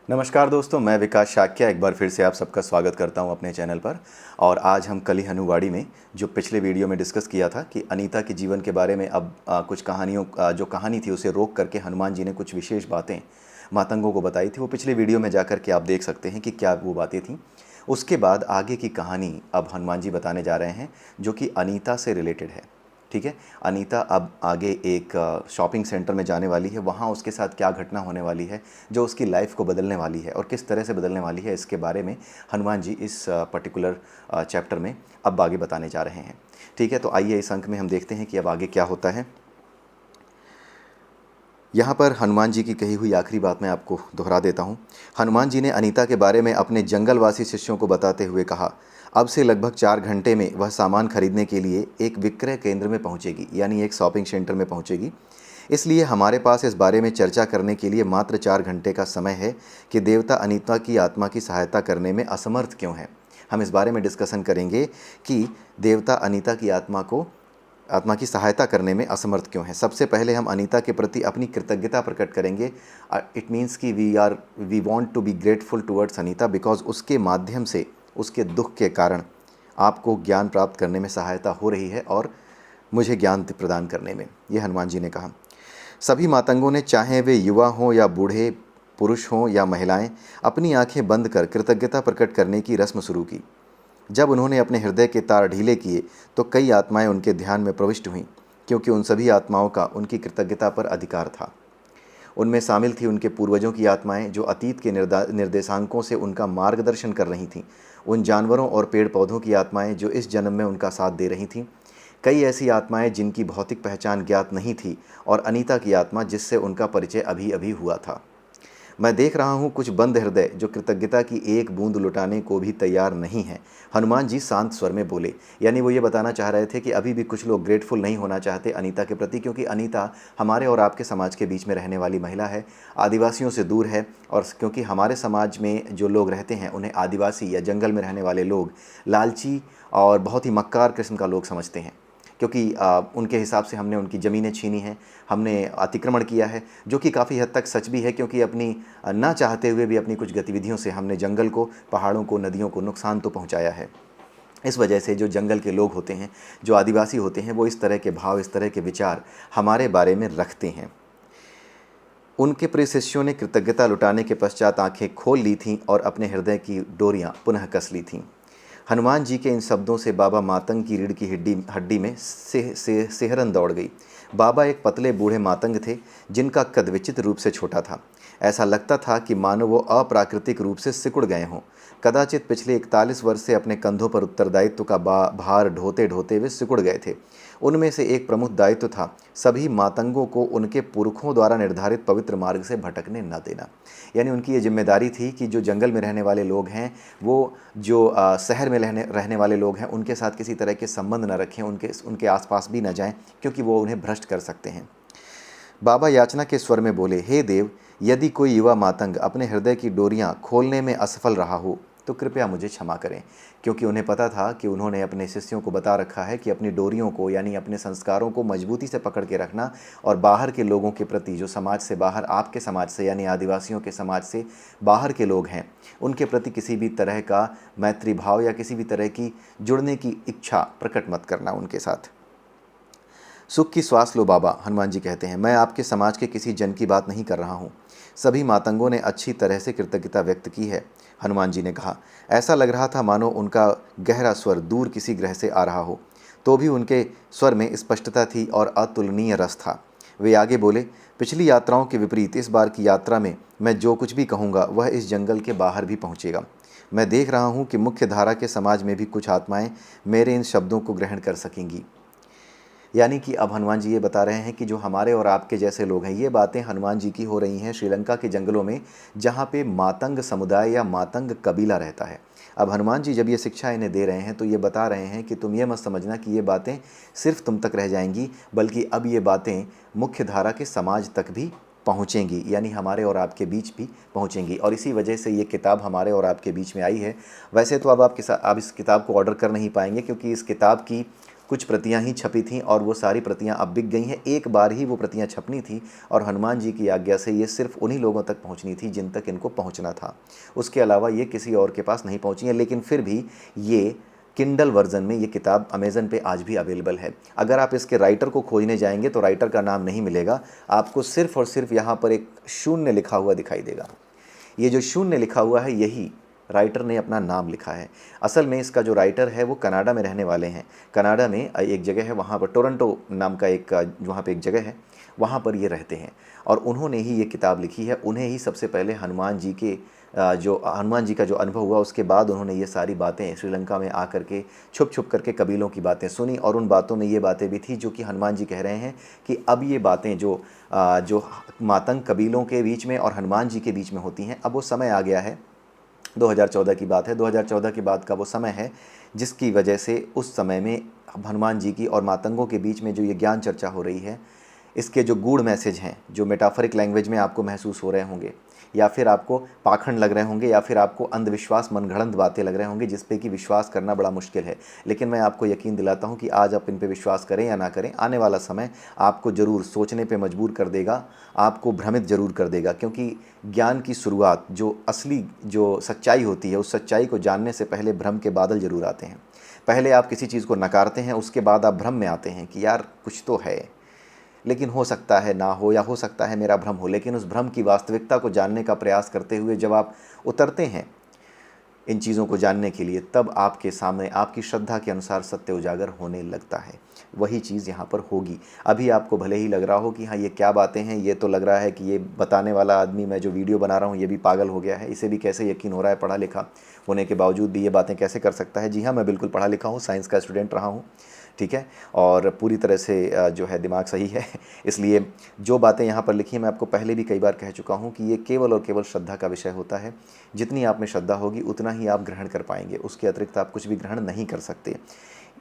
नमस्कार दोस्तों, मैं विकास शाक्या एक बार फिर से आप सबका स्वागत करता हूं अपने चैनल पर। और आज हम कली हनुवाड़ी में जो पिछले वीडियो में डिस्कस किया था कि अनीता के जीवन के बारे में अब कुछ कहानियों जो कहानी थी उसे रोक करके हनुमान जी ने कुछ विशेष बातें मातंगों को बताई थी। वो पिछले वीडियो में जाकर के आप देख सकते हैं कि क्या वो बातें थीं। उसके बाद आगे की कहानी अब हनुमान जी बताने जा रहे हैं जो कि अनीता से रिलेटेड है। ठीक है, अनीता अब आगे एक शॉपिंग सेंटर में जाने वाली है। वहाँ उसके साथ क्या घटना होने वाली है जो उसकी लाइफ को बदलने वाली है और किस तरह से बदलने वाली है, इसके बारे में हनुमान जी इस पर्टिकुलर चैप्टर में अब आगे बताने जा रहे हैं। ठीक है, तो आइए इस अंक में हम देखते हैं कि अब आगे क्या होता है। यहाँ पर हनुमान जी की कही हुई आखिरी बात मैं आपको दोहरा देता हूँ। हनुमान जी ने अनीता के बारे में अपने जंगलवासी शिष्यों को बताते हुए कहा, अब से लगभग 4 घंटे में वह सामान खरीदने के लिए एक विक्रय केंद्र में पहुँचेगी, यानी एक शॉपिंग सेंटर में पहुँचेगी। इसलिए हमारे पास इस बारे में चर्चा करने के लिए मात्र 4 घंटे का समय है कि देवता अनीता की आत्मा की सहायता करने में असमर्थ क्यों हैं। हम इस बारे में डिस्कशन करेंगे कि देवता अनीता की आत्मा की सहायता करने में असमर्थ क्यों है। सबसे पहले हम अनीता के प्रति अपनी कृतज्ञता प्रकट करेंगे। इट मीन्स कि we want to be grateful towards Anita because उसके माध्यम से, उसके दुख के कारण आपको ज्ञान प्राप्त करने में सहायता हो रही है और मुझे ज्ञान प्रदान करने में, ये हनुमान जी ने कहा। सभी मातंगों ने, चाहे वे युवा हों या बूढ़े, पुरुष हों या महिलाएं, अपनी आंखें बंद कर कृतज्ञता प्रकट करने की रस्म शुरू की। जब उन्होंने अपने हृदय के तार ढीले किए तो कई आत्माएं उनके ध्यान में प्रविष्ट हुईं, क्योंकि उन सभी आत्माओं का उनकी कृतज्ञता पर अधिकार था। उनमें शामिल थी उनके पूर्वजों की आत्माएं जो अतीत के निर्देशांकों से उनका मार्गदर्शन कर रही थीं, उन जानवरों और पेड़ पौधों की आत्माएं जो इस जन्म में उनका साथ दे रही थीं, कई ऐसी आत्माएं जिनकी भौतिक पहचान ज्ञात नहीं थी, और अनीता की आत्मा जिससे उनका परिचय अभी अभी हुआ था। मैं देख रहा हूँ कुछ बंद हृदय जो कृतज्ञता की एक बूंद लुटाने को भी तैयार नहीं हैं, हनुमान जी शांत स्वर में बोले। यानी वो ये बताना चाह रहे थे कि अभी भी कुछ लोग ग्रेटफुल नहीं होना चाहते अनीता के प्रति, क्योंकि अनीता हमारे और आपके समाज के बीच में रहने वाली महिला है, आदिवासियों से दूर है। और क्योंकि हमारे समाज में जो लोग रहते हैं उन्हें आदिवासी या जंगल में रहने वाले लोग लालची और बहुत ही मक्कार किस्म का लोग समझते हैं, क्योंकि उनके हिसाब से हमने उनकी ज़मीनें छीनी हैं, हमने अतिक्रमण किया है, जो कि काफ़ी हद तक सच भी है, क्योंकि अपनी ना चाहते हुए भी अपनी कुछ गतिविधियों से हमने जंगल को, पहाड़ों को, नदियों को नुकसान तो पहुंचाया है। इस वजह से जो जंगल के लोग होते हैं, जो आदिवासी होते हैं, वो इस तरह के भाव, इस तरह के विचार हमारे बारे में रखते हैं। उनके प्रिय शिष्यों ने कृतज्ञता लुटाने के पश्चात आंखें खोल ली थीं और अपने हृदय की डोरियां पुनः कस ली थीं। हनुमान जी के इन शब्दों से बाबा मातंग की रीढ़ की हड्डी में सिहरन दौड़ गई। बाबा एक पतले बूढ़े मातंग थे जिनका कद विचित्र रूप से छोटा था। ऐसा लगता था कि मानो वो अप्राकृतिक रूप से सिकुड़ गए हों। कदाचित पिछले 41 वर्ष से अपने कंधों पर उत्तरदायित्व का भार ढोते ढोते वे सिकुड़ गए थे। उनमें से एक प्रमुख दायित्व था सभी मातंगों को उनके पुरखों द्वारा निर्धारित पवित्र मार्ग से भटकने न देना। यानी उनकी ये जिम्मेदारी थी कि जो जंगल में रहने वाले लोग हैं, वो जो शहर में रहने वाले लोग हैं, उनके साथ किसी तरह के संबंध न रखें, उनके आसपास भी न जाएं, क्योंकि वो उन्हें भ्रष्ट कर सकते हैं। बाबा याचना के स्वर में बोले, हे देव, यदि कोई युवा मातंग अपने हृदय की डोरियां खोलने में असफल रहा हो तो कृपया मुझे क्षमा करें। क्योंकि उन्हें पता था कि उन्होंने अपने शिष्यों को बता रखा है कि अपनी डोरियों को, यानी अपने संस्कारों को मजबूती से पकड़ के रखना, और बाहर के लोगों के प्रति, जो समाज से बाहर, आपके समाज से यानी आदिवासियों के समाज से बाहर के लोग हैं, उनके प्रति किसी भी तरह का मैत्री भाव या किसी भी तरह की जुड़ने की इच्छा प्रकट मत करना उनके साथ। सुख की श्वास लो बाबा, हनुमान जी कहते हैं, मैं आपके समाज के किसी जन की बात नहीं कर रहा हूँ। सभी मातंगों ने अच्छी तरह से कृतज्ञता व्यक्त की है, हनुमान जी ने कहा। ऐसा लग रहा था मानो उनका गहरा स्वर दूर किसी ग्रह से आ रहा हो, तो भी उनके स्वर में स्पष्टता थी और अतुलनीय रस था। वे आगे बोले, पिछली यात्राओं के विपरीत इस बार की यात्रा में मैं जो कुछ भी कहूँगा वह इस जंगल के बाहर भी पहुँचेगा। मैं देख रहा हूँ कि मुख्य धारा के समाज में भी कुछ आत्माएं मेरे इन शब्दों को ग्रहण कर सकेंगी। यानी कि अब हनुमान जी ये बता रहे हैं कि जो हमारे और आपके जैसे लोग हैं, ये बातें हनुमान जी की हो रही हैं श्रीलंका के जंगलों में, जहाँ पे मातंग समुदाय या मातंग कबीला रहता है। अब हनुमान जी जब ये शिक्षा इन्हें दे रहे हैं तो ये बता रहे हैं कि तुम ये मत समझना कि ये बातें सिर्फ तुम तक रह जाएंगी, बल्कि अब ये बातें मुख्य धारा के समाज तक भी पहुँचेंगी, यानी हमारे और आपके बीच भी पहुँचेंगी। और इसी वजह से ये किताब हमारे और आपके बीच में आई है। वैसे तो अब आप इस किताब को ऑर्डर कर नहीं पाएंगे, क्योंकि इस किताब की कुछ प्रतियां ही छपी थीं और वो सारी प्रतियां अब बिक गई हैं। एक बार ही वो प्रतियां छपनी थी और हनुमान जी की आज्ञा से ये सिर्फ उन्हीं लोगों तक पहुंचनी थी जिन तक इनको पहुंचना था। उसके अलावा ये किसी और के पास नहीं पहुंची हैं, लेकिन फिर भी ये किंडल वर्जन में ये किताब अमेज़न पे आज भी अवेलेबल है। अगर आप इसके राइटर को खोजने जाएंगे तो राइटर का नाम नहीं मिलेगा, आपको सिर्फ और सिर्फ यहाँ पर एक शून्य लिखा हुआ दिखाई देगा। ये जो शून्य लिखा हुआ है यही राइटर ने अपना नाम लिखा है। असल में इसका जो राइटर है वो कनाडा में रहने वाले हैं। कनाडा में एक जगह है, वहाँ पर टोरंटो नाम का एक वहाँ पे एक जगह है, वहाँ पर ये रहते हैं और उन्होंने ही ये किताब लिखी है। उन्हें ही सबसे पहले हनुमान जी के जो हनुमान जी का जो अनुभव हुआ उसके बाद उन्होंने ये सारी बातें श्रीलंका में आकर के छुप छुप करके कबीलों की बातें सुनी और उन बातों में ये बातें भी थी जो कि हनुमान जी कह रहे हैं कि अब ये बातें जो मातंग कबीलों के बीच में और हनुमान जी के बीच में होती हैं, अब वो समय आ गया है। 2014 की बात है, 2014 के बाद का वो समय है जिसकी वजह से उस समय में हनुमान जी की और मातंगों के बीच में जो ये ज्ञान चर्चा हो रही है, इसके जो गूढ़ मैसेज हैं, जो मेटाफरिक लैंग्वेज में आपको महसूस हो रहे होंगे या फिर आपको पाखंड लग रहे होंगे या फिर आपको अंधविश्वास मनगढ़ंत बातें लग रहे होंगे जिस पे कि विश्वास करना बड़ा मुश्किल है, लेकिन मैं आपको यकीन दिलाता हूँ कि आज आप इन पे विश्वास करें या ना करें, आने वाला समय आपको ज़रूर सोचने पे मजबूर कर देगा, आपको भ्रमित ज़रूर कर देगा। क्योंकि ज्ञान की शुरुआत, जो असली जो सच्चाई होती है, उस सच्चाई को जानने से पहले भ्रम के बादल ज़रूर आते हैं। पहले आप किसी चीज़ को नकारते हैं, उसके बाद आप भ्रम में आते हैं कि यार कुछ तो है, लेकिन हो सकता है ना हो या हो सकता है मेरा भ्रम हो। लेकिन उस भ्रम की वास्तविकता को जानने का प्रयास करते हुए जब आप उतरते हैं इन चीज़ों को जानने के लिए, तब आपके सामने आपकी श्रद्धा के अनुसार सत्य उजागर होने लगता है। वही चीज़ यहाँ पर होगी। अभी आपको भले ही लग रहा हो कि हाँ ये क्या बातें हैं, ये तो लग रहा है कि ये बताने वाला आदमी, मैं जो वीडियो बना रहा हूँ, ये भी पागल हो गया है, इसे भी कैसे यकीन हो रहा है, पढ़ा लिखा होने के बावजूद भी ये बातें कैसे कर सकता है। जी हाँ, मैं बिल्कुल पढ़ा लिखा हूँ, साइंस का स्टूडेंट रहा हूँ, ठीक है, और पूरी तरह से जो है दिमाग सही है। इसलिए जो बातें यहाँ पर लिखी हैं, मैं आपको पहले भी कई बार कह चुका हूँ कि ये केवल और केवल श्रद्धा का विषय होता है। जितनी आप में श्रद्धा होगी उतना ही आप ग्रहण कर पाएंगे, उसके अतिरिक्त आप कुछ भी ग्रहण नहीं कर सकते।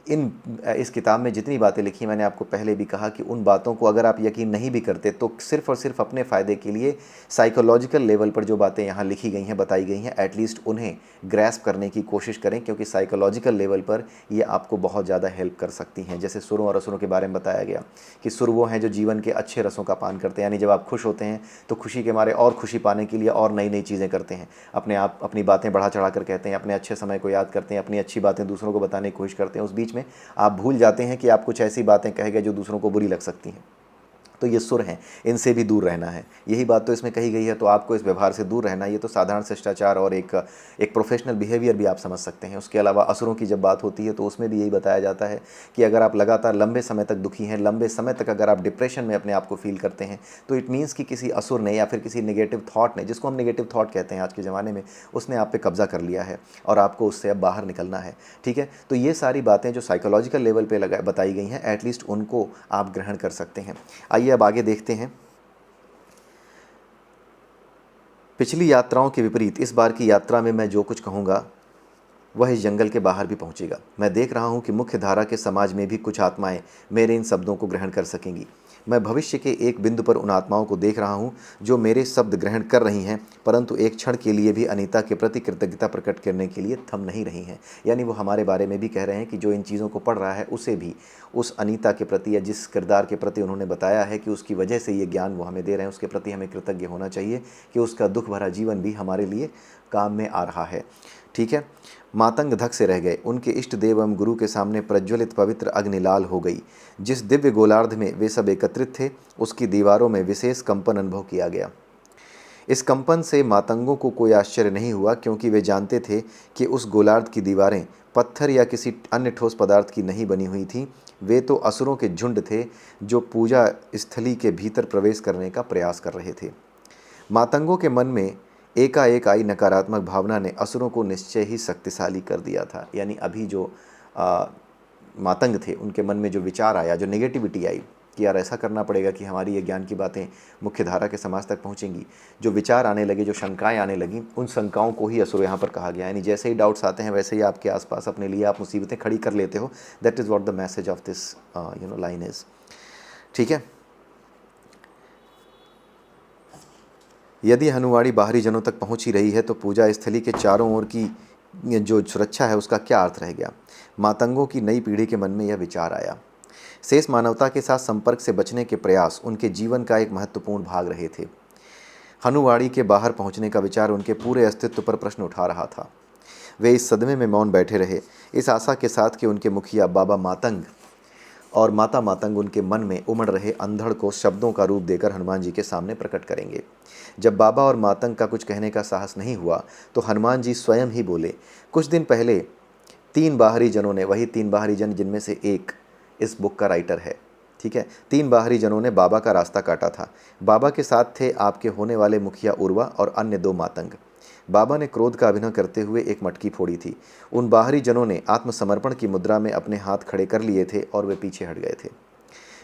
इस किताब में जितनी बातें लिखी, मैंने आपको पहले भी कहा कि उन बातों को अगर आप यकीन नहीं भी करते तो सिर्फ़ और सिर्फ अपने फ़ायदे के लिए साइकोलॉजिकल लेवल पर जो बातें यहाँ लिखी गई हैं, बताई गई हैं, एटलीस्ट उन्हें ग्रैस्प करने की कोशिश करें, क्योंकि साइकोलॉजिकल लेवल पर ये आपको बहुत ज़्यादा हेल्प कर सकती हैं। जैसे सुरों और असुरों के बारे में बताया गया कि सुर वो हैं जो जीवन के अच्छे रसों का पान करते हैं, यानी जब आप खुश होते हैं तो खुशी के मारे और खुशी पाने के लिए और नई नई चीज़ें करते हैं, अपनी बातें बढ़ा चढ़ा कर कहते हैं, अपने अच्छे समय को याद करते हैं, अपनी अच्छी बातें दूसरों को बताने की कोशिश करते हैं। उस बीच में आप भूल जाते हैं कि आप कुछ ऐसी बातें कह गए जो दूसरों को बुरी लग सकती हैं। तो ये सुर हैं, इनसे भी दूर रहना है, यही बात तो इसमें कही गई है। तो आपको इस व्यवहार से दूर रहना है। ये तो साधारण शिष्टाचार और एक प्रोफेशनल बिहेवियर भी आप समझ सकते हैं। उसके अलावा असुरों की जब बात होती है तो उसमें भी यही बताया जाता है कि अगर आप लगातार लंबे समय तक दुखी हैं, लंबे समय तक अगर आप डिप्रेशन में अपने आप को फील करते हैं, तो इट मीन्स कि किसी असुर ने या फिर किसी नेगेटिव थॉट ने, जिसको हम नेगेटिव थॉट कहते हैं आज के ज़माने में, उसने आप पे कब्जा कर लिया है और आपको उससे अब बाहर निकलना है, ठीक है। तो ये सारी बातें जो साइकोलॉजिकल लेवल पे बताई गई हैं, एटलीस्ट उनको आप ग्रहण कर सकते हैं। आइए अब आगे देखते हैं। पिछली यात्राओं के विपरीत इस बार की यात्रा में मैं जो कुछ कहूँगा वह इस जंगल के बाहर भी पहुँचेगा। मैं देख रहा हूँ कि मुख्य धारा के समाज में भी कुछ आत्माएं मेरे इन शब्दों को ग्रहण कर सकेंगी। मैं भविष्य के एक बिंदु पर उन आत्माओं को देख रहा हूँ जो मेरे शब्द ग्रहण कर रही हैं, परंतु एक क्षण के लिए भी अनीता के प्रति कृतज्ञता प्रकट करने के लिए थम नहीं रही हैं। यानी वो हमारे बारे में भी कह रहे हैं कि जो इन चीज़ों को पढ़ रहा है उसे भी उस अनीता के प्रति या जिस किरदार के प्रति उन्होंने बताया है कि उसकी वजह से ये ज्ञान वो हमें दे रहे हैं, उसके प्रति हमें कृतज्ञ होना चाहिए कि उसका दुख भरा जीवन भी हमारे लिए काम में आ रहा है, ठीक है। मातंग धक से रह गए। उनके इष्ट देव एवं गुरु के सामने प्रज्वलित पवित्र अग्नि लाल हो गई। जिस दिव्य गोलार्ध में वे सब एकत्रित थे, उसकी दीवारों में विशेष कंपन अनुभव किया गया। इस कंपन से मातंगों को कोई आश्चर्य नहीं हुआ, क्योंकि वे जानते थे कि उस गोलार्ध की दीवारें पत्थर या किसी अन्य ठोस पदार्थ की नहीं बनी हुई थीं। वे तो असुरों के झुंड थे जो पूजा स्थली के भीतर प्रवेश करने का प्रयास कर रहे थे। मातंगों के मन में एकाएक आई नकारात्मक भावना ने असुरों को निश्चय ही शक्तिशाली कर दिया था। यानी अभी जो मातंग थे उनके मन में जो विचार आया, जो नेगेटिविटी आई कि यार ऐसा करना पड़ेगा कि हमारी ये ज्ञान की बातें मुख्य धारा के समाज तक पहुँचेंगी, जो विचार आने लगे, जो शंकाएं आने लगीं, उन शंकाओं को ही असुर यहाँ पर कहा गया। यानी जैसे ही डाउट्स आते हैं वैसे ही आपके आसपास अपने लिए आप मुसीबतें खड़ी कर लेते हो। That is what the message of this line is, ठीक है। यदि हनुवाड़ी बाहरी जनों तक पहुंच ही रही है तो पूजा स्थली के चारों ओर की जो सुरक्षा है उसका क्या अर्थ रह गया। मातंगों की नई पीढ़ी के मन में यह विचार आया। शेष मानवता के साथ संपर्क से बचने के प्रयास उनके जीवन का एक महत्वपूर्ण भाग रहे थे। हनुवाड़ी के बाहर पहुंचने का विचार उनके पूरे अस्तित्व पर प्रश्न उठा रहा था। वे इस सदमे में मौन बैठे रहे, इस आशा के साथ कि उनके मुखिया बाबा मातंग और माता मातंग उनके मन में उमड़ रहे अंधड़ को शब्दों का रूप देकर हनुमान जी के सामने प्रकट करेंगे। जब बाबा और मातंग का कुछ कहने का साहस नहीं हुआ तो हनुमान जी स्वयं ही बोले। कुछ दिन पहले तीन बाहरी जनों ने, वही तीन बाहरी जन जिनमें से एक इस बुक का राइटर है, ठीक है, तीन बाहरी जनों ने बाबा का रास्ता काटा था। बाबा के साथ थे आपके होने वाले मुखिया उर्वा और अन्य दो मातंग। बाबा ने क्रोध का अभिनय करते हुए एक मटकी फोड़ी थी। उन बाहरी जनों ने आत्मसमर्पण की मुद्रा में अपने हाथ खड़े कर लिए थे और वे पीछे हट गए थे।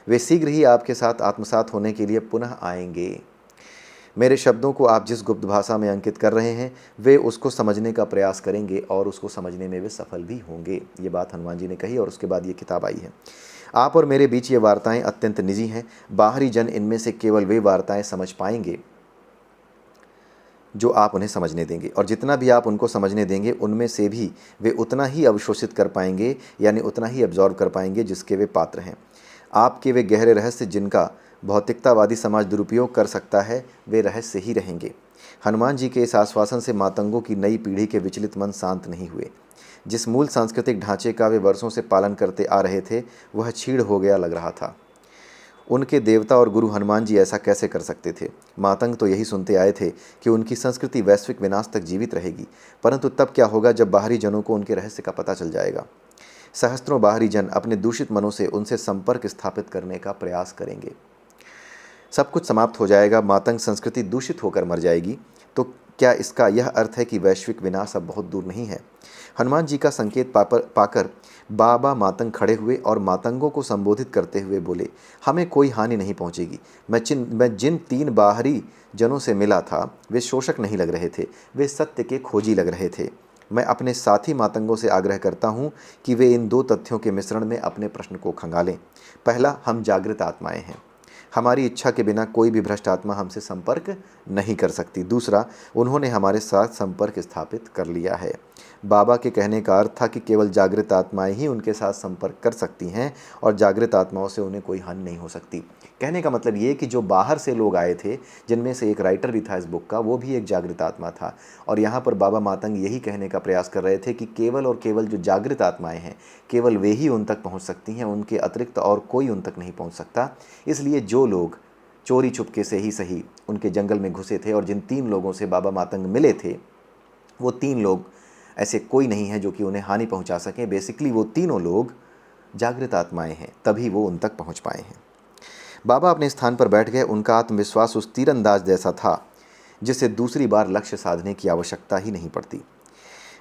वे शीघ्र ही आपके साथ आत्मसात होने के लिए पुनः आएंगे। मेरे शब्दों को आप जिस गुप्त भाषा में अंकित कर रहे हैं वे उसको समझने का प्रयास करेंगे और उसको समझने में वे सफल भी होंगे। ये बात हनुमान जी ने कही और उसके बाद ये किताब आई है। आप और मेरे बीच ये वार्ताएं अत्यंत निजी हैं। बाहरी जन इनमें से केवल वे वार्ताएं समझ पाएंगे जो आप उन्हें समझने देंगे, और जितना भी आप उनको समझने देंगे उनमें से भी वे उतना ही अवशोषित कर पाएंगे, यानी उतना ही एब्जॉर्व कर पाएंगे जिसके वे पात्र हैं। आपके वे गहरे रहस्य जिनका भौतिकतावादी समाज दुरुपयोग कर सकता है वे रहस्य ही रहेंगे। हनुमान जी के इस आश्वासन से मातंगों की नई पीढ़ी के विचलित मन शांत नहीं हुए। जिस मूल सांस्कृतिक ढांचे का वे वर्षों से पालन करते आ रहे थे वह छीड़ हो गया लग रहा था। उनके देवता और गुरु हनुमान जी ऐसा कैसे कर सकते थे। मातंग तो यही सुनते आए थे कि उनकी संस्कृति वैश्विक विनाश तक जीवित रहेगी, परंतु तब क्या होगा जब बाहरी जनों को उनके रहस्य का पता चल जाएगा। सहस्त्रों बाहरी जन अपने दूषित मनों से उनसे संपर्क स्थापित करने का प्रयास करेंगे। सब कुछ समाप्त हो जाएगा, मातंग संस्कृति दूषित होकर मर जाएगी। तो क्या इसका यह अर्थ है कि वैश्विक विनाश अब बहुत दूर नहीं है। हनुमान जी का संकेत पाकर बाबा मातंग खड़े हुए और मातंगों को संबोधित करते हुए बोले, हमें कोई हानि नहीं पहुंचेगी। मैं जिन तीन बाहरी जनों से मिला था वे शोषक नहीं लग रहे थे, वे सत्य के खोजी लग रहे थे। मैं अपने साथी मातंगों से आग्रह करता हूं कि वे इन दो तथ्यों के मिश्रण में अपने प्रश्न को खंगालें। पहला, हम जागृत आत्माएं हैं, हमारी इच्छा के बिना कोई भी भ्रष्ट आत्मा हमसे संपर्क नहीं कर सकती। दूसरा, उन्होंने हमारे साथ संपर्क स्थापित कर लिया है। बाबा के कहने का अर्थ था कि केवल जागृत आत्माएं ही उनके साथ संपर्क कर सकती हैं और जागृत आत्माओं से उन्हें कोई हानि नहीं हो सकती। कहने का मतलब ये कि जो बाहर से लोग आए थे, जिनमें से एक राइटर भी था इस बुक का, वो भी एक जागृत आत्मा था। और यहाँ पर बाबा मातंग यही कहने का प्रयास कर रहे थे कि केवल और केवल जो जागृत आत्माएं हैं, केवल वे ही उन तक पहुँच सकती हैं, उनके अतिरिक्त और कोई उन तक नहीं पहुँच सकता। इसलिए जो लोग चोरी छुपके से ही सही उनके जंगल में घुसे थे और जिन तीन लोगों से बाबा मातंग मिले थे, वो तीन लोग ऐसे कोई नहीं है जो कि उन्हें हानि पहुंचा सकें। बेसिकली वो तीनों लोग जागृत आत्माएं हैं, तभी वो उन तक पहुंच पाए हैं। बाबा अपने स्थान पर बैठ गए। उनका आत्मविश्वास उस तीरंदाज जैसा था जिसे दूसरी बार लक्ष्य साधने की आवश्यकता ही नहीं पड़ती।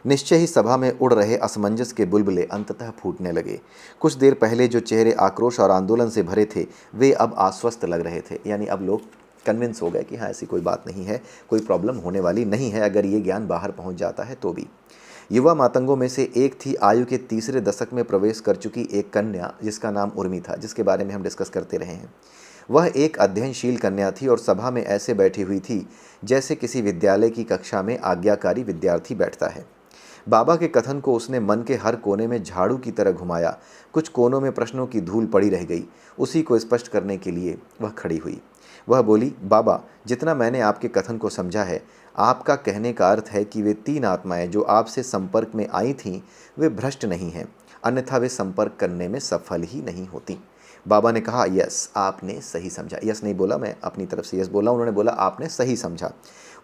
निश्चय ही सभा में उड़ रहे असमंजस के बुलबुले अंततः फूटने लगे। कुछ देर पहले जो चेहरे आक्रोश और आंदोलन से भरे थे वे अब आश्वस्त लग रहे थे, यानी अब लोग कन्विंस हो गए कि हाँ, ऐसी कोई बात नहीं है, कोई प्रॉब्लम होने वाली नहीं है अगर ये ज्ञान बाहर पहुंच जाता है तो भी। युवा मातंगों में से एक थी आयु के तीसरे दशक में प्रवेश कर चुकी एक कन्या जिसका नाम उर्मी था, जिसके बारे में हम डिस्कस करते रहे हैं। वह एक अध्ययनशील कन्या थी और सभा में ऐसे बैठी हुई थी जैसे किसी विद्यालय की कक्षा में आज्ञाकारी विद्यार्थी बैठता है। बाबा के कथन को उसने मन के हर कोने में झाड़ू की तरह घुमाया। कुछ कोनों में प्रश्नों की धूल पड़ी रह गई। उसी को स्पष्ट करने के लिए वह खड़ी हुई। वह बोली, बाबा, जितना मैंने आपके कथन को समझा है, आपका कहने का अर्थ है कि वे तीन आत्माएं जो आपसे संपर्क में आई थीं वे भ्रष्ट नहीं हैं, अन्यथा वे संपर्क करने में सफल ही नहीं होती। बाबा ने कहा, यस, आपने सही समझा। यस नहीं बोला, मैं अपनी तरफ से यस बोला, उन्होंने बोला आपने सही समझा।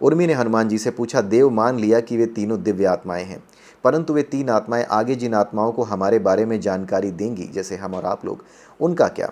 उर्मी ने हनुमान जी से पूछा, देव मान लिया कि वे तीनों दिव्य आत्माएं हैं, परंतु वे तीन आत्माएं आगे जिन आत्माओं को हमारे बारे में जानकारी देंगी, जैसे हम और आप लोग, उनका क्या?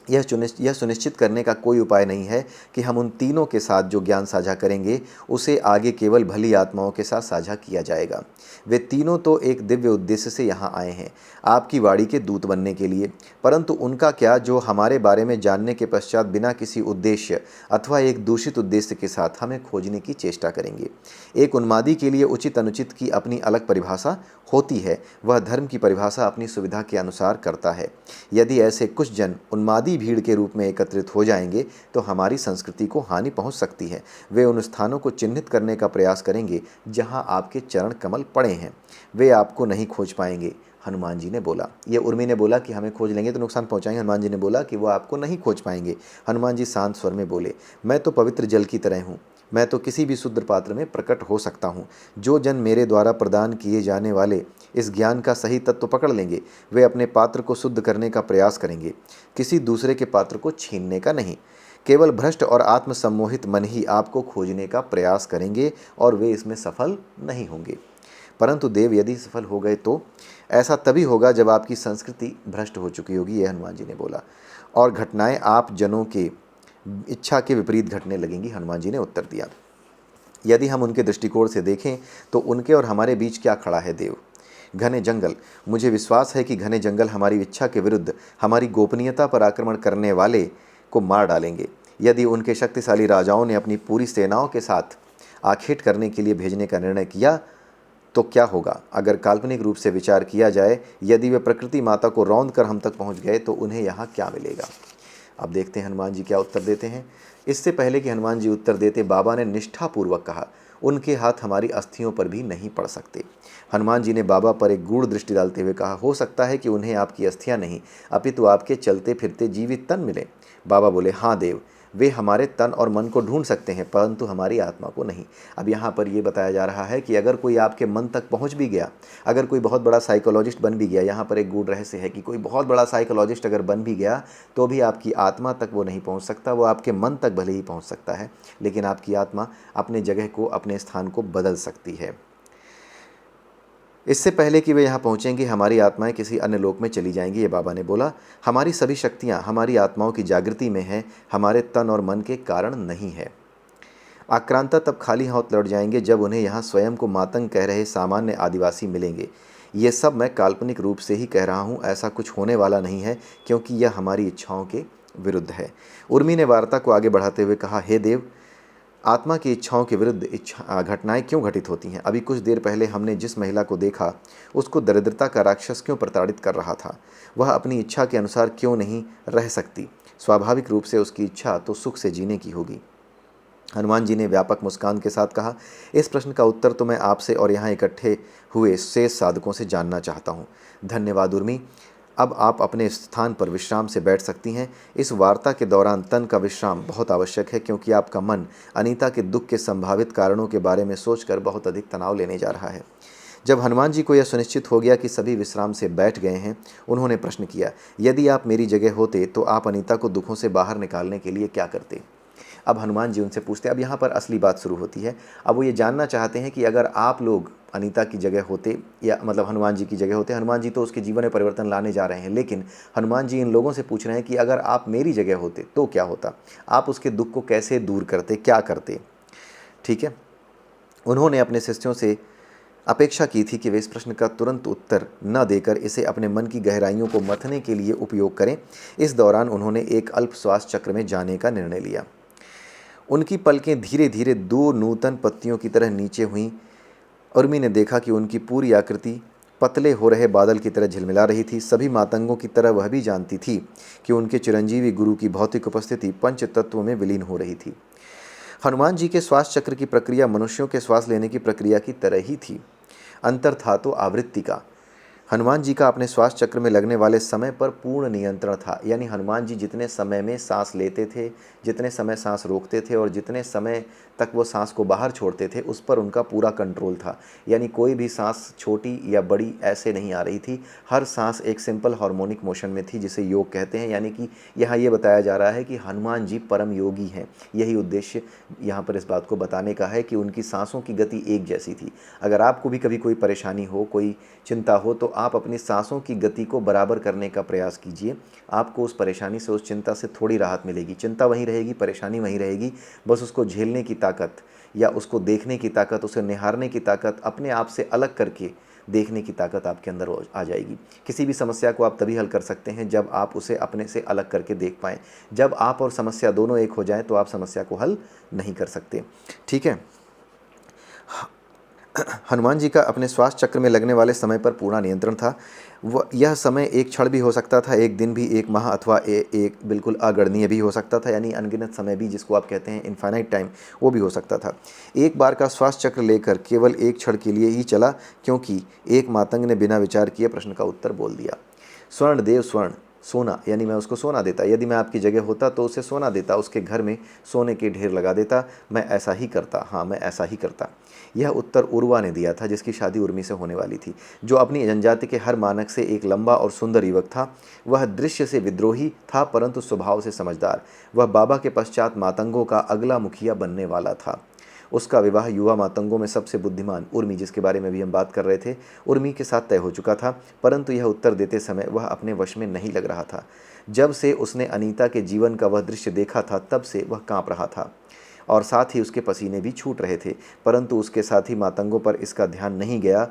यह सुनिश्चित करने का कोई उपाय नहीं है कि हम उन तीनों के साथ जो ज्ञान साझा करेंगे उसे आगे केवल भली आत्माओं के साथ साझा किया जाएगा। वे तीनों तो एक दिव्य उद्देश्य से यहाँ आए हैं, आपकी वाणी के दूत बनने के लिए, परंतु उनका क्या जो हमारे बारे में जानने के पश्चात बिना किसी उद्देश्य अथवा एक दूषित उद्देश्य के साथ हमें खोजने की चेष्टा करेंगे। एक उन्मादी के लिए उचित अनुचित की अपनी अलग परिभाषा होती है, वह धर्म की परिभाषा अपनी सुविधा के अनुसार करता है। यदि ऐसे कुछ जन उन्मादी भारी भीड़ के रूप में एकत्रित हो जाएंगे तो हमारी संस्कृति को हानि पहुंच सकती है। वे उन स्थानों को चिन्हित करने का प्रयास करेंगे जहां आपके चरण कमल पड़े हैं। वे आपको नहीं खोज पाएंगे, हनुमान जी ने बोला। ये उर्मी ने बोला कि हमें खोज लेंगे तो नुकसान पहुंचाएंगे। हनुमान जी ने बोला कि वो आपको नहीं खोज पाएंगे। हनुमान जी शांत स्वर में बोले, मैं तो पवित्र जल की तरह हूँ। मैं तो किसी भी शुद्ध पात्र में प्रकट हो सकता हूँ। जो जन मेरे द्वारा प्रदान किए जाने वाले इस ज्ञान का सही तत्व पकड़ लेंगे, वे अपने पात्र को शुद्ध करने का प्रयास करेंगे, किसी दूसरे के पात्र को छीनने का नहीं। केवल भ्रष्ट और आत्मसम्मोहित मन ही आपको खोजने का प्रयास करेंगे और वे इसमें सफल नहीं होंगे। परंतु देव, यदि सफल हो गए तो ऐसा तभी होगा जब आपकी संस्कृति भ्रष्ट हो चुकी होगी, यह हनुमान जी ने बोला, और घटनाएं आप जनों के इच्छा के विपरीत घटने लगेंगी। हनुमान जी ने उत्तर दिया, यदि हम उनके दृष्टिकोण से देखें तो उनके और हमारे बीच क्या खड़ा है देव? घने जंगल। मुझे विश्वास है कि घने जंगल हमारी इच्छा के विरुद्ध हमारी गोपनीयता पर आक्रमण करने वाले को मार डालेंगे। यदि उनके शक्तिशाली राजाओं ने अपनी पूरी सेनाओं के साथ आखेट करने के लिए भेजने का निर्णय किया तो क्या होगा? अगर काल्पनिक रूप से विचार किया जाए, यदि वे प्रकृति माता को रौंद कर हम तक पहुंच गए तो उन्हें यहाँ क्या मिलेगा? अब देखते हैं हनुमान जी क्या उत्तर देते हैं। इससे पहले कि हनुमान जी उत्तर देते, बाबा ने निष्ठापूर्वक कहा, उनके हाथ हमारी अस्थियों पर भी नहीं पड़ सकते। हनुमान जी ने बाबा पर एक गूढ़ दृष्टि डालते हुए कहा, हो सकता है कि उन्हें आपकी अस्थियां नहीं अपितु आपके चलते फिरते जीवित तन मिले। बाबा बोले, हाँ देव, वे हमारे तन और मन को ढूंढ सकते हैं परंतु हमारी आत्मा को नहीं। अब यहाँ पर ये बताया जा रहा है कि अगर कोई आपके मन तक पहुँच भी गया, अगर कोई बहुत बड़ा साइकोलॉजिस्ट बन भी गया, यहाँ पर एक गूढ़ रहस्य है कि कोई बहुत बड़ा साइकोलॉजिस्ट अगर बन भी गया तो भी आपकी आत्मा तक वो नहीं पहुँच सकता। वो आपके मन तक भले ही पहुँच सकता है, लेकिन आपकी आत्मा अपने जगह को, अपने स्थान को बदल सकती है। इससे पहले कि वे यहाँ पहुँचेंगे, हमारी आत्माएं किसी अन्य लोक में चली जाएंगी, ये बाबा ने बोला। हमारी सभी शक्तियाँ हमारी आत्माओं की जागृति में हैं, हमारे तन और मन के कारण नहीं है। आक्रांता तब खाली हाथ लौट जाएंगे जब उन्हें यहाँ स्वयं को मातंग कह रहे सामान्य आदिवासी मिलेंगे। ये सब मैं काल्पनिक रूप से ही कह रहा हूँ, ऐसा कुछ होने वाला नहीं है क्योंकि यह हमारी इच्छाओं के विरुद्ध है। उर्मी ने वार्ता को आगे बढ़ाते हुए कहा, हे देव, आत्मा की इच्छाओं के विरुद्ध घटनाएं क्यों घटित होती हैं? अभी कुछ देर पहले हमने जिस महिला को देखा, उसको दरिद्रता का राक्षस क्यों प्रताड़ित कर रहा था? वह अपनी इच्छा के अनुसार क्यों नहीं रह सकती? स्वाभाविक रूप से उसकी इच्छा तो सुख से जीने की होगी। हनुमान जी ने व्यापक मुस्कान के साथ कहा, इस प्रश्न का उत्तर तो मैं आपसे और यहाँ इकट्ठे हुए शेष साधकों से जानना चाहता हूँ। धन्यवाद उर्मी, अब आप अपने स्थान पर विश्राम से बैठ सकती हैं। इस वार्ता के दौरान तन का विश्राम बहुत आवश्यक है क्योंकि आपका मन अनीता के दुख के संभावित कारणों के बारे में सोचकर बहुत अधिक तनाव लेने जा रहा है। जब हनुमान जी को यह सुनिश्चित हो गया कि सभी विश्राम से बैठ गए हैं, उन्होंने प्रश्न किया, यदि आप मेरी जगह होते तो आप अनीता को दुखों से बाहर निकालने के लिए क्या करते? अब हनुमान जी उनसे पूछते हैं। अब यहाँ पर असली बात शुरू होती है। अब वो ये जानना चाहते हैं कि अगर आप लोग अनीता की जगह होते, या मतलब हनुमान जी की जगह होते, हनुमान जी तो उसके जीवन में परिवर्तन लाने जा रहे हैं, लेकिन हनुमान जी इन लोगों से पूछ रहे हैं कि अगर आप मेरी जगह होते तो क्या होता? आप उसके दुख को कैसे दूर करते, क्या करते? ठीक है, उन्होंने अपने शिष्यों से अपेक्षा की थी कि वे इस प्रश्न का तुरंत उत्तर न देकर इसे अपने मन की गहराइयों को मथने के लिए उपयोग करें। इस दौरान उन्होंने एक अल्प श्वास चक्र में जाने का निर्णय लिया। उनकी पलकें धीरे धीरे दो नूतन पत्तियों की तरह नीचे हुईं। उर्मी ने देखा कि उनकी पूरी आकृति पतले हो रहे बादल की तरह झिलमिला रही थी। सभी मातंगों की तरह वह भी जानती थी कि उनके चिरंजीवी गुरु की भौतिक उपस्थिति पंच तत्वों में विलीन हो रही थी। हनुमान जी के श्वास चक्र की प्रक्रिया मनुष्यों के श्वास लेने की प्रक्रिया की तरह ही थी। अंतर था तो आवृत्ति का। हनुमान जी का अपने श्वास चक्र में लगने वाले समय पर पूर्ण नियंत्रण था। यानी हनुमान जी जितने समय में सांस लेते थे, जितने समय सांस रोकते थे और जितने समय तक वो सांस को बाहर छोड़ते थे, उस पर उनका पूरा कंट्रोल था। यानी कोई भी सांस छोटी या बड़ी ऐसे नहीं आ रही थी। हर सांस एक सिंपल हार्मोनिक मोशन में थी, जिसे योग कहते हैं। यानी कि यहाँ ये बताया जा रहा है कि हनुमान जी परम योगी हैं। यही उद्देश्य यहाँ पर इस बात को बताने का है कि उनकी सांसों की गति एक जैसी थी। अगर आपको भी कभी कोई परेशानी हो, कोई चिंता हो, तो आप अपनी सांसों की गति को बराबर करने का प्रयास कीजिए। आपको उस परेशानी से, उस चिंता से थोड़ी राहत मिलेगी। चिंता वहीं रहेगी, परेशानी वहीं रहेगी, बस उसको झेलने की ताकत या उसको देखने की ताकत, उसे निहारने की ताकत, अपने आप से अलग करके देखने की ताकत आपके अंदर आ जाएगी। किसी भी समस्या को आप तभी हल कर सकते हैं जब आप उसे अपने से अलग करके देख पाएँ। जब आप और समस्या दोनों एक हो जाएं तो आप समस्या को हल नहीं कर सकते। ठीक है, हनुमान जी का अपने श्वास चक्र में लगने वाले समय पर पूर्ण नियंत्रण था। वह यह समय एक क्षण भी हो सकता था, एक दिन भी, एक माह अथवा एक बिल्कुल अगणनीय भी हो सकता था, यानी अनगिनत समय भी, जिसको आप कहते हैं इनफाइनाइट टाइम, वो भी हो सकता था। एक बार का श्वास चक्र लेकर केवल एक क्षण के लिए ही चला, क्योंकि एक मातंग ने बिना विचार किए प्रश्न का उत्तर बोल दिया। स्वर्ण देव, स्वर्ण, सोना, यानी मैं उसको सोना देता। यदि मैं आपकी जगह होता तो उसे सोना देता, उसके घर में सोने के ढेर लगा देता। मैं ऐसा ही करता, हाँ मैं ऐसा ही करता। यह उत्तर उर्वा ने दिया था, जिसकी शादी उर्मी से होने वाली थी, जो अपनी जनजाति के हर मानक से एक लंबा और सुंदर युवक था। वह दृश्य से विद्रोही था, परंतु स्वभाव से समझदार। वह बाबा के पश्चात मातंगों का अगला मुखिया बनने वाला था। उसका विवाह युवा मातंगों में सबसे बुद्धिमान उर्मी, जिसके बारे में भी हम बात कर रहे थे, उर्मी के साथ तय हो चुका था। परंतु यह उत्तर देते समय वह अपने वश में नहीं लग रहा था। जब से उसने अनीता के जीवन का वह दृश्य देखा था, तब से वह कांप रहा था, और साथ ही उसके पसीने भी छूट रहे थे। परंतु उसके साथी मातंगों पर इसका ध्यान नहीं गया।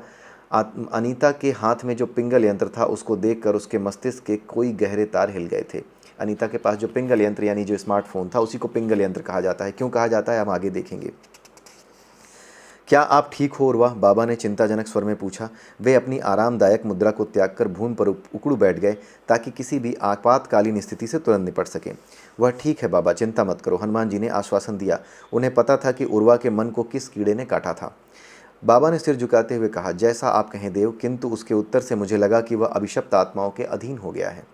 अनीता के हाथ में जो पिंगल यंत्र था, उसको देखकर उसके मस्तिष्क के कोई गहरे तार हिल गए थे। अनीता के पास जो पिंगल यंत्र यानी जो स्मार्टफोन था, उसी को पिंगल यंत्र कहा जाता है। क्यों कहा जाता है, हम आगे देखेंगे। क्या आप ठीक हो उर्वा? बाबा ने चिंताजनक स्वर में पूछा। वे अपनी आरामदायक मुद्रा को त्याग कर भूमि पर उकड़ू बैठ गए, ताकि किसी भी आपातकालीन स्थिति से तुरंत निपट सकें। वह ठीक है बाबा, चिंता मत करो, हनुमान जी ने आश्वासन दिया। उन्हें पता था कि उर्वा के मन को किस कीड़े ने काटा था। बाबा ने सिर झुकाते हुए कहा, जैसा आप कहें देव, किंतु उसके उत्तर से मुझे लगा कि वह अभिशप्त आत्माओं के अधीन हो गया है।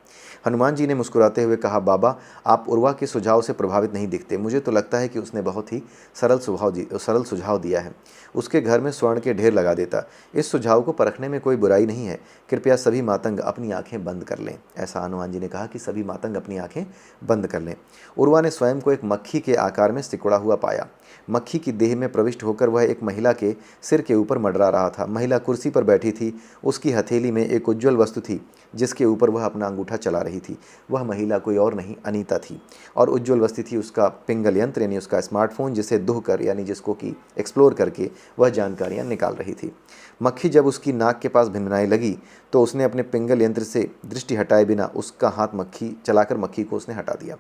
हनुमान जी ने मुस्कुराते हुए कहा, बाबा आप उर्वा के सुझाव से प्रभावित नहीं दिखते। मुझे तो लगता है कि उसने बहुत ही सरल सुझाव दिया है। उसके घर में स्वर्ण के ढेर लगा देता। इस सुझाव को परखने में कोई बुराई नहीं है। कृपया सभी मातंग अपनी आंखें बंद कर लें। ऐसा हनुमान जी ने कहा कि सभी मातंग अपनी आंखें बंद कर लें। उर्वा ने स्वयं को एक मक्खी के आकार में सिकुड़ा हुआ पाया। मक्खी की देह में प्रविष्ट होकर वह एक महिला के सिर के ऊपर मंडरा रहा था। महिला कुर्सी पर बैठी थी। उसकी हथेली में एक उज्ज्वल वस्तु थी, जिसके ऊपर वह अपना अंगूठा चला रही थी। वह महिला कोई और नहीं, अनीता थी। और उज्ज्वल वस्तु थी उसका पिंगल यंत्र, यानी उसका स्मार्टफोन, जिसे दुह कर, यानी जिसको कि एक्सप्लोर करके वह जानकारियां निकाल रही थी। मक्खी जब उसकी नाक के पास भिनभिनाने लगी, तो उसने अपने पिंगल यंत्र से दृष्टि हटाए बिना उसका हाथ मक्खी चलाकर मक्खी को उसने हटा दिया।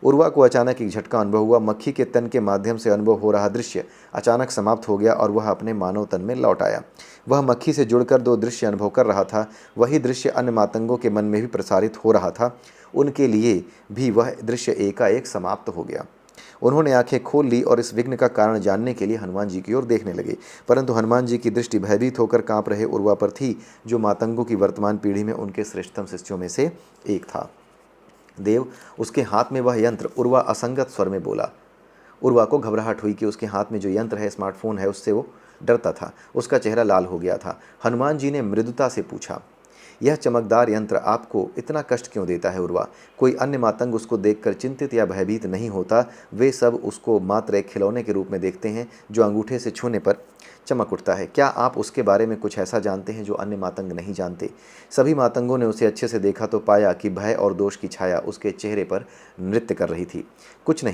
उर्वा को अचानक एक झटका अनुभव हुआ। मक्खी के तन के माध्यम से अनुभव हो रहा दृश्य अचानक समाप्त हो गया और वह अपने मानव तन में लौट आया। वह मक्खी से जुड़कर दो दृश्य अनुभव कर रहा था। वही दृश्य अन्य मातंगों के मन में भी प्रसारित हो रहा था। उनके लिए भी वह दृश्य एकाएक समाप्त हो गया। उन्होंने आंखें खोल ली और इस विघ्न का कारण जानने के लिए हनुमान जी की ओर देखने लगे। परंतु हनुमान जी की दृष्टि भयभीत होकर कांप रहे उर्वा पर थी, जो मातंगों की वर्तमान पीढ़ी में उनके श्रेष्ठतम शिष्यों में से एक था। देव, उसके हाथ में वह यंत्र, उर्वा असंगत स्वर में बोला। उर्वा को घबराहट हुई कि उसके हाथ में जो यंत्र है, स्मार्टफोन है, उससे वो डरता था। उसका चेहरा लाल हो गया था। हनुमान जी ने मृदुता से पूछा, यह चमकदार यंत्र आपको इतना कष्ट क्यों देता है उर्वा? कोई अन्य मातंग उसको देखकर चिंतित या भयभीत नहीं होता। वे सब उसको मात्र एक खिलौने के रूप में देखते हैं, जो अंगूठे से छूने पर चमक उठता है। क्या आप उसके बारे में कुछ ऐसा जानते हैं जो अन्य मातंग नहीं जानते? सभी मातंगों ने उसे अच्छे से देखा तो पाया कि भय और दोष की छाया उसके चेहरे पर नृत्य कर रही थी। कुछ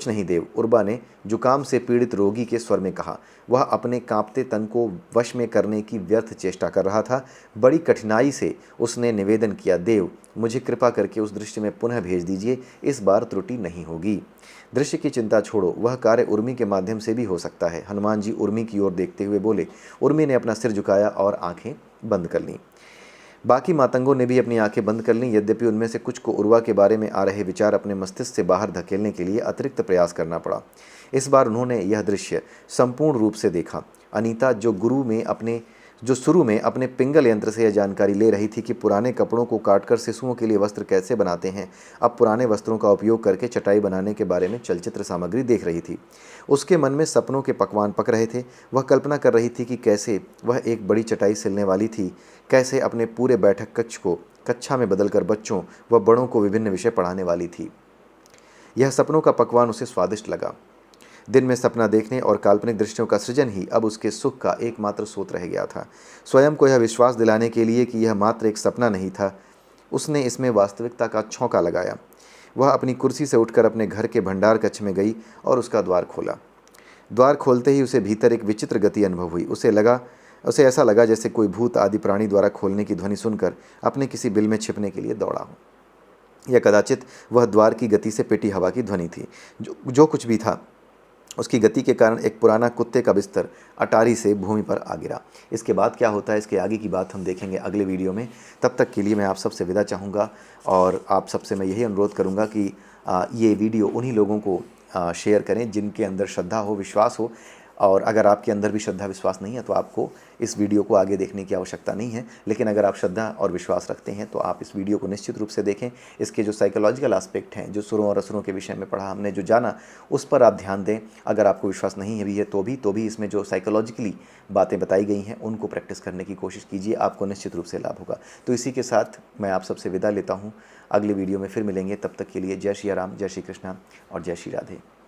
नहीं देव, उर्वा ने जुकाम से पीड़ित रोगी के स्वर में कहा। वह अपने कांपते तन को वश में करने की व्यर्थ चेष्टा कर रहा था। बड़ी कठिनाई से उसने निवेदन किया, देव मुझे कृपा करके उस दृश्य में पुनः भेज दीजिए, इस बार त्रुटि नहीं होगी। दृश्य की चिंता छोड़ो, वह कार्य उर्मी के माध्यम से भी हो सकता है। हनुमान जी उर्मी की ओर देखते हुए बोले। उर्मी ने अपना सिर झुकाया और आंखें बंद कर लीं। बाकी मातंगों ने भी अपनी आंखें बंद कर लीं। यद्यपि उनमें से कुछ को उर्वा के बारे में आ रहे विचार अपने मस्तिष्क से बाहर धकेलने के लिए अतिरिक्त प्रयास करना पड़ा। इस बार उन्होंने यह दृश्य संपूर्ण रूप से देखा। अनीता, जो शुरू में अपने पिंगल यंत्र से यह जानकारी ले रही थी कि पुराने कपड़ों को काटकर शिशुओं के लिए वस्त्र कैसे बनाते हैं, अब पुराने वस्त्रों का उपयोग करके चटाई बनाने के बारे में चलचित्र सामग्री देख रही थी। उसके मन में सपनों के पकवान पक रहे थे। वह कल्पना कर रही थी कि कैसे वह एक बड़ी चटाई सिलने वाली थी, कैसे अपने पूरे बैठक कक्ष को कक्षा में बदलकर बच्चों व बड़ों को विभिन्न विषय पढ़ाने वाली थी। यह सपनों का पकवान उसे स्वादिष्ट लगा। दिन में सपना देखने और काल्पनिक दृश्यों का सृजन ही अब उसके सुख का एकमात्र स्रोत रह गया था। स्वयं को यह विश्वास दिलाने के लिए कि यह मात्र एक सपना नहीं था, उसने इसमें वास्तविकता का छौंका लगाया। वह अपनी कुर्सी से उठकर अपने घर के भंडार कक्ष में गई और उसका द्वार खोला। द्वार खोलते ही उसे भीतर एक विचित्र गति अनुभव हुई। उसे ऐसा लगा जैसे कोई भूत आदि प्राणी द्वारा खोलने की ध्वनि सुनकर अपने किसी बिल में छिपने के लिए दौड़ा हो। यह कदाचित वह द्वार की गति से पिटी हवा की ध्वनि थी। जो कुछ भी था, उसकी गति के कारण एक पुराना कुत्ते का बिस्तर अटारी से भूमि पर आ गिरा। इसके बाद क्या होता है, इसके आगे की बात हम देखेंगे अगले वीडियो में। तब तक के लिए मैं आप सबसे विदा चाहूँगा और आप सबसे मैं यही अनुरोध करूँगा कि ये वीडियो उन्हीं लोगों को शेयर करें जिनके अंदर श्रद्धा हो, विश्वास हो। और अगर आपके अंदर भी श्रद्धा विश्वास नहीं है तो आपको इस वीडियो को आगे देखने की आवश्यकता नहीं है। लेकिन अगर आप श्रद्धा और विश्वास रखते हैं तो आप इस वीडियो को निश्चित रूप से देखें। इसके जो साइकोलॉजिकल एस्पेक्ट हैं, जो सुरों और असुरों के विषय में पढ़ा हमने, जो जाना, उस पर आप ध्यान दें। अगर आपको विश्वास नहीं है भी है तो भी इसमें जो साइकोलॉजिकली बातें बताई गई हैं उनको प्रैक्टिस करने की कोशिश कीजिए, आपको निश्चित रूप से लाभ होगा। तो इसी के साथ मैं आप सबसे विदा लेता हूँ। अगले वीडियो में फिर मिलेंगे। तब तक के लिए जय श्री राम, जय श्री कृष्णा और जय श्री राधे।